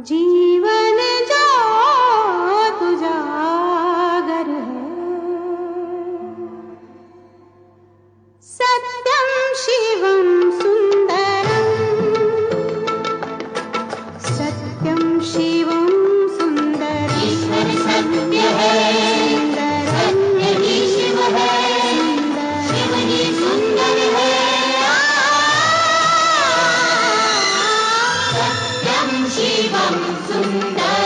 जीवन जो तुजागर है, सत्यम शिवम सुंदरम, सत्यम शिवम सुंदरम। ईश्वर सत्य है, सत्य ही शिव है, शिव ही सुंदर है। सत्यम शिवम सुंदरम।